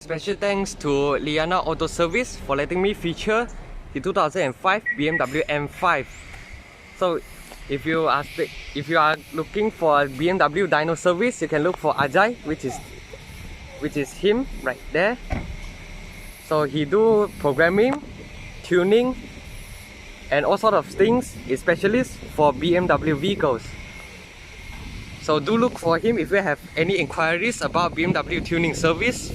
Special thanks to Liyana Auto Service for letting me feature the 2005 BMW M5. So if you are looking for a BMW dyno service, you can look for Ajay, which is him right there. So he do programming, tuning, and all sort of things. He's specialist for BMW vehicles. So do look for him if you have any inquiries about BMW tuning service.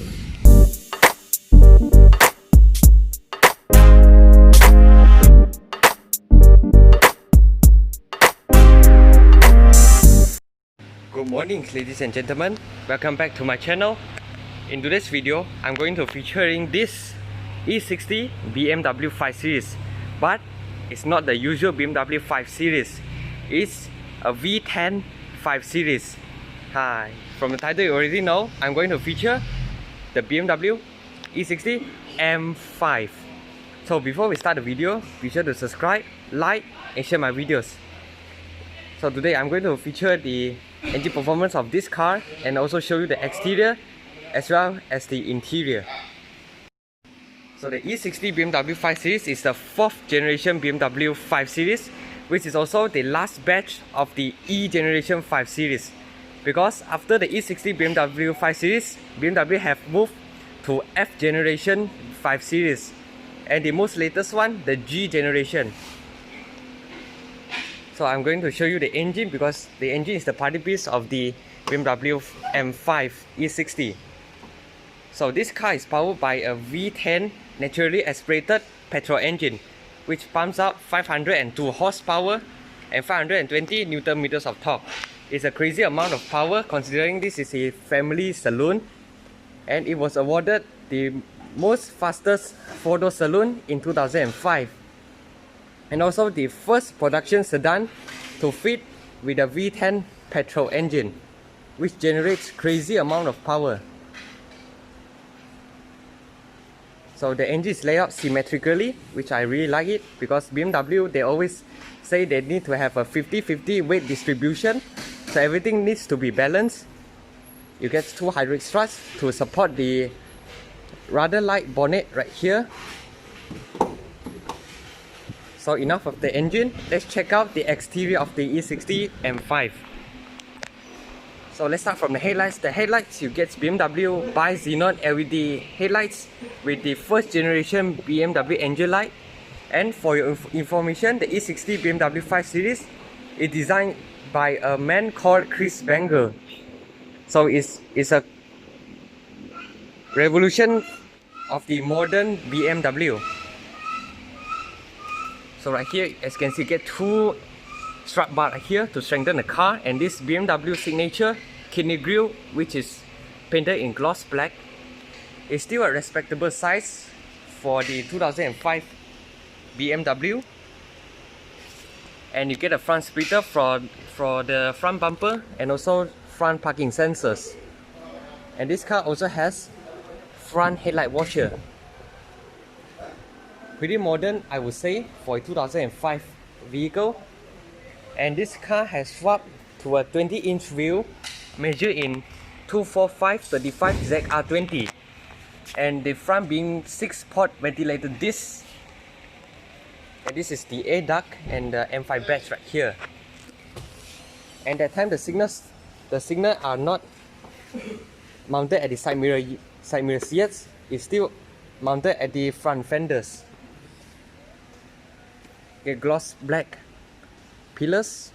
Good morning, ladies and gentlemen, welcome back to my channel. In today's video, I'm going to featuring this E60 BMW 5 Series, but it's not the usual BMW 5 Series. It's a V10 5 Series. Hi, from the title you already know, I'm going to feature the BMW E60 M5. So before we start the video, be sure to subscribe, like and share my videos. So today I'm going to feature the engine performance of this car and also show you the exterior as well as the interior. So the E60 BMW 5 Series is the 4th generation BMW 5 Series, which is also the last batch of the E generation 5 Series. Because after the E60 BMW 5 Series, BMW have moved to F generation 5 Series, and the most latest one, the G generation. So I'm going to show you the engine because the engine is the party piece of the BMW M5 E60. So this car is powered by a V10 naturally aspirated petrol engine, which pumps out 502 horsepower and 520 Newton meters of torque. It's a crazy amount of power considering this is a family saloon, and it was awarded the most fastest 4-door saloon in 2005. And also the first production sedan to fit with a V10 petrol engine, which generates crazy amount of power. So the engine is laid out symmetrically, which I really like it, because BMW, they always say they need to have a 50-50 weight distribution, so everything needs to be balanced. You get 2 hydraulic struts to support the rather light bonnet right here. So enough of the engine, let's check out the exterior of the E60 M5. So let's start from the headlights. The headlights, you get BMW bi-xenon LED headlights with the 1st generation BMW engine light. And for your information, the E60 BMW 5 Series is designed by a man called Chris Banger. So it's a revolution of the modern BMW. So right here, as you can see, get 2 strap bar right here to strengthen the car, and this BMW signature kidney grille, which is painted in gloss black, is still a respectable size for the 2005 BMW. And you get a front splitter for the front bumper and also front parking sensors. And this car also has front headlight washer. Pretty modern, I would say, for a 2005 vehicle. And this car has swapped to a 20-inch wheel measured in 245/35 ZR20, and the front being 6-port ventilated disc. And this is the air duct and the M5 badge right here. And that time the signals are not mounted at the side mirrors yet. It's still mounted at the front fenders. Get gloss black pillars.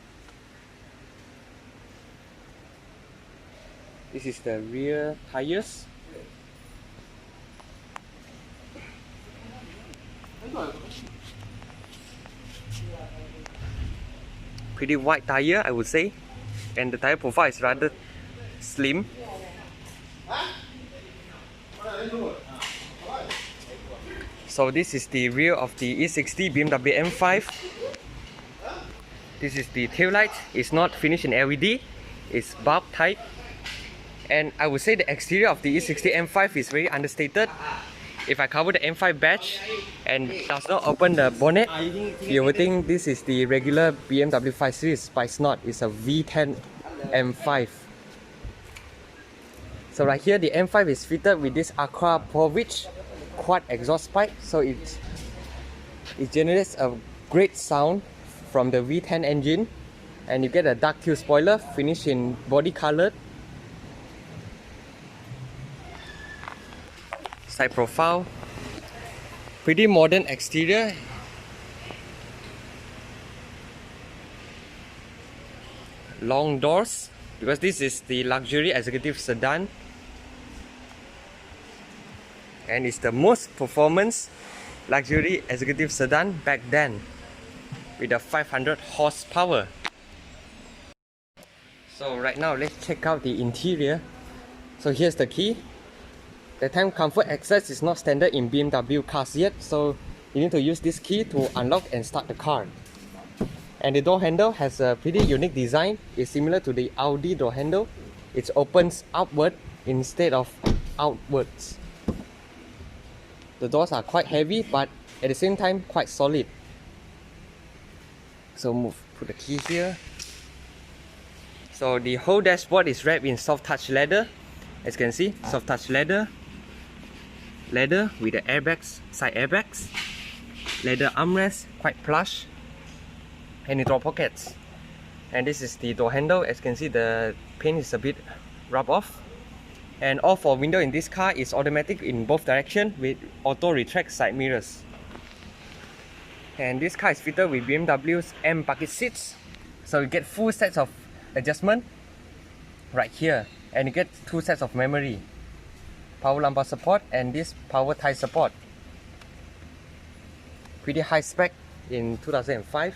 This is the rear tires. Pretty wide tire, I would say, and the tire profile is rather slim. So this is the rear of the E60 BMW M5. This is the tail light. It's not finished in LED, it's bulb type. And I would say the exterior of the E60 M5 is very understated. If I cover the M5 badge and does not open the bonnet, you would think this is the regular BMW 5 Series, but it's not. It's a V10 M5. So right here the M5 is fitted with this Aqua Povich quad exhaust pipe, so it generates a great sound from the V10 engine, and you get a dark teal spoiler finished in body colored. Side profile, pretty modern exterior. Long doors, because this is the luxury executive sedan, and it's the most performance luxury executive sedan back then, with a 500 horsepower. So right now let's check out the interior. So here's the key. The time comfort access is not standard in BMW cars yet, so you need to use this key to unlock and start the car. And the door handle has a pretty unique design. It's similar to the Audi door handle. It opens upward instead of outwards. The doors are quite heavy, but at the same time quite solid. So put the key here. So the whole dashboard is wrapped in soft touch leather. As you can see, soft touch leather with the airbags, side airbags, leather armrest, quite plush, and drawer pockets. And this is the door handle. As you can see, the paint is a bit rub off. And all four windows in this car is automatic in both directions with auto retract side mirrors. And this car is fitted with BMW's M bucket seats, so you get full sets of adjustment right here, and you get 2 sets of memory, power lumbar support and this power tie support. Pretty high spec in 2005.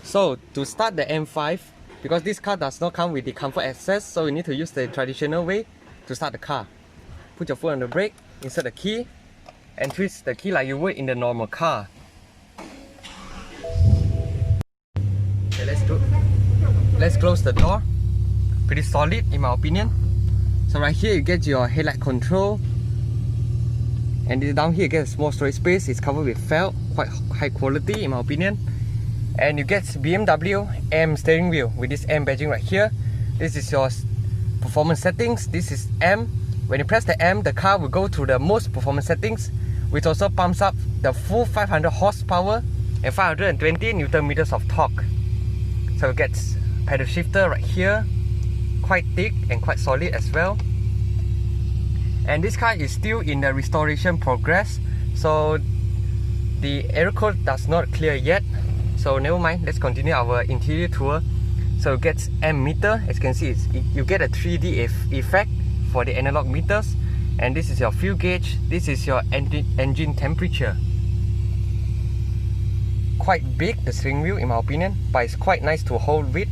So to start the M5, because this car does not come with the comfort access, so you need to use the traditional way to start the car. Put your foot on the brake, insert the key, and twist the key like you would in the normal car. Okay, let's close the door. Pretty solid in my opinion. So right here you get your headlight control, and down here you get a small storage space. It's covered with felt, quite high quality in my opinion. And you get BMW M steering wheel with this M badging right here. This is your performance settings. This is M. When you press the M, the car will go to the most performance settings, which also pumps up the full 500 horsepower and 520 Newton meters of torque. So it gets pedal shifter right here, quite thick and quite solid as well. And this car is still in the restoration progress, so the error code does not clear yet. So never mind, let's continue our interior tour. So it gets M meter. As you can see, you get a 3D effect for the analog meters. And this is your fuel gauge. This is your engine temperature. Quite big, the steering wheel in my opinion, but it's quite nice to hold with.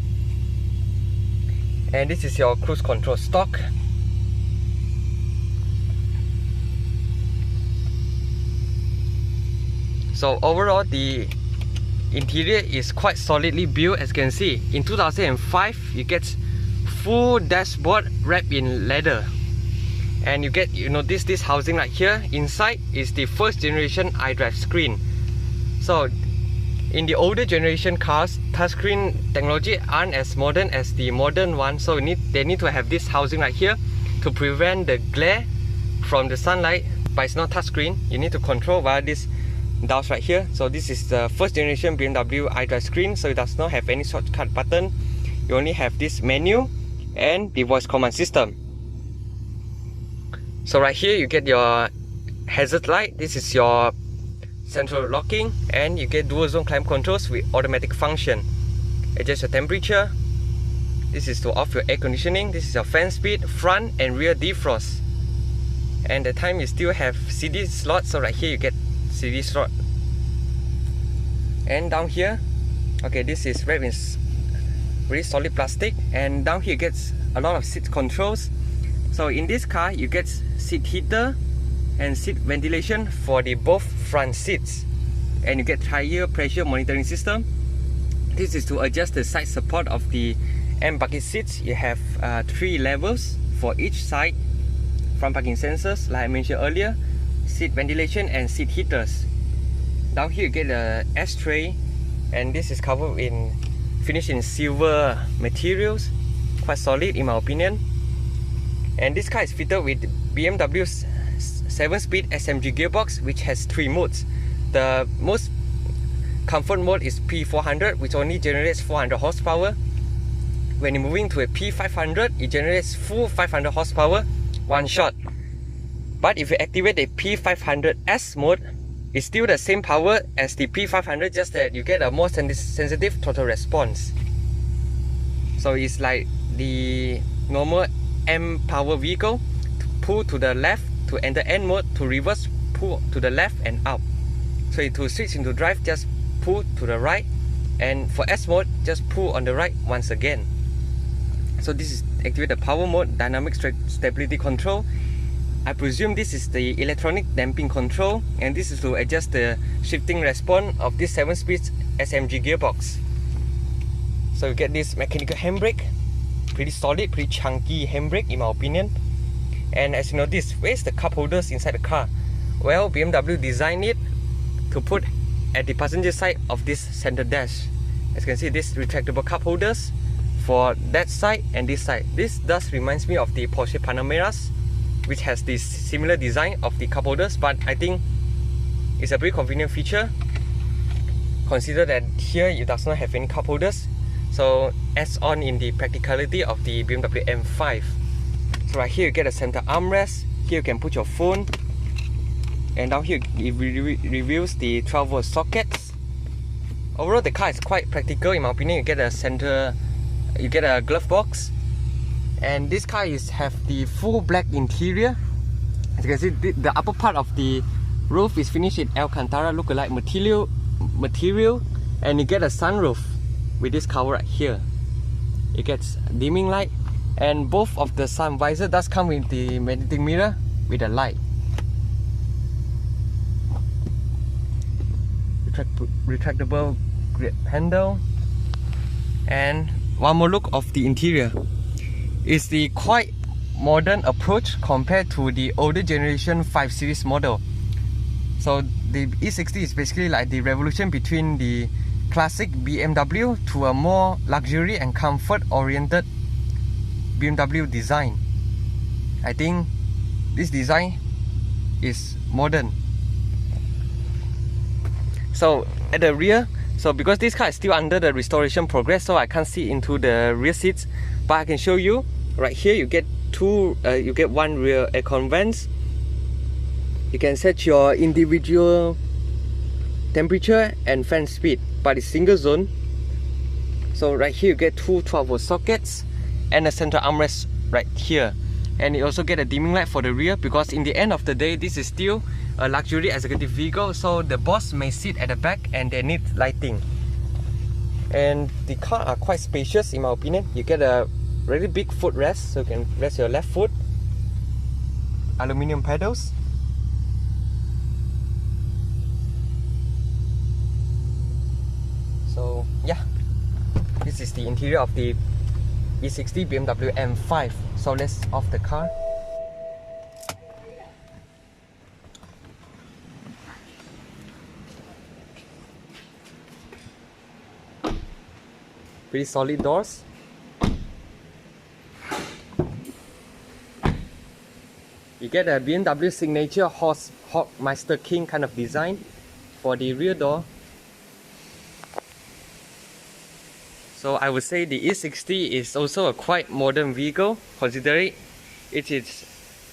And this is your cruise control stock. So overall, the interior is quite solidly built. As you can see, in 2005 you get full dashboard wrapped in leather, and you get, this housing right here. Inside is the first generation iDrive screen. So in the older generation cars, touchscreen technology aren't as modern as the modern one, so they need to have this housing right here to prevent the glare from the sunlight. But it's not touchscreen, you need to control via this dials right here. So this is the first generation BMW iDrive screen, so it does not have any shortcut button. You only have this menu and the voice command system. So right here you get your hazard light. This is your central locking, and you get dual zone climate controls with automatic function. Adjust your temperature. This is to off your air conditioning. This is your fan speed, front and rear defrost. And the time you still have CD slot, so right here you get CD slot. And down here, okay, this is wrapped in really solid plastic, and down here gets a lot of seat controls. So in this car you get seat heater and seat ventilation for the both front seats, and you get tire pressure monitoring system. This is to adjust the side support of the M bucket seats. You have 3 levels for each side. Front parking sensors, like I mentioned earlier, seat ventilation and seat heaters. Down here you get the ashtray, and this is covered in finished in silver materials, quite solid in my opinion. And this car is fitted with BMW's 7-speed SMG gearbox, which has 3 modes. The most comfort mode is P400, which only generates 400 horsepower. When you're moving to a P500, it generates full 500 horsepower, one shot. But if you activate the P500S mode, it's still the same power as the P500, just that you get a more sensitive throttle response. So it's like the normal M power vehicle. To pull to the left to enter N mode, to reverse pull to the left and up. So to switch into drive, just pull to the right, and for S mode, just pull on the right once again. So this is activate the power mode, dynamic stability control. I presume this is the electronic damping control, and this is to adjust the shifting response of this 7-speed SMG gearbox. So you get this mechanical handbrake, pretty solid, pretty chunky handbrake in my opinion. And as you notice, where's the cup holders inside the car? Well, BMW designed it to put at the passenger side of this center dash. As you can see, this retractable cup holders for that side and this side. This does reminds me of the Porsche Panameras, which has this similar design of the cup holders, but I think it's a very convenient feature. Consider that here it does not have any cup holders, so adds on in the practicality of the BMW M5. So right here you get a center armrest. Here you can put your phone, and down here it reveals the 12-volt sockets. Overall, the car is quite practical in my opinion. You get a glove box, and this car have the full black interior. As you can see, the upper part of the roof is finished in Alcantara look-alike material, and you get a sunroof with this cover right here. It gets dimming light, and both of the sun visor does come with the magnetic mirror with a light. Retractable grip handle. And one more look of the interior. It's the quite modern approach compared to the older generation 5 Series model. So the E60 is basically like the revolution between the classic BMW to a more luxury and comfort oriented BMW design. I think this design is modern. So at the rear, so because this car is still under the restoration progress, so I can't see into the rear seats, but I can show you right here. You get one rear aircon vents. You can set your individual temperature and fan speed, but it's single zone. So right here you get 2 12-volt sockets and a center armrest right here. And you also get a dimming light for the rear, because in the end of the day, this is still a luxury executive vehicle, so the boss may sit at the back and they need lighting. And the car are quite spacious in my opinion. You get a really big footrest, so you can rest your left foot. Aluminium pedals. So yeah, this is the interior of the E60 BMW M5. So let's off the car. Pretty solid doors. You get a BMW signature Hawkmeister King kind of design for the rear door. So I would say the E60 is also a quite modern vehicle, considering it is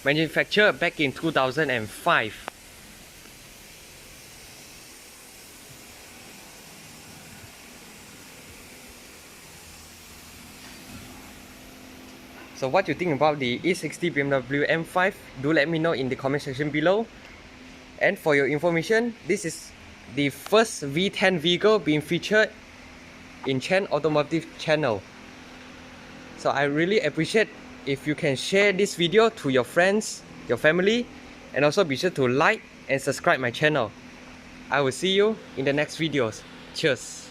manufactured back in 2005. So what you think about the E60 BMW M5? Do let me know in the comment section below. And for your information, this is the first V10 vehicle being featured in Chen Automotive channel. So I really appreciate if you can share this video to your friends, your family, and also be sure to like and subscribe my channel. I will see you in the next videos. Cheers!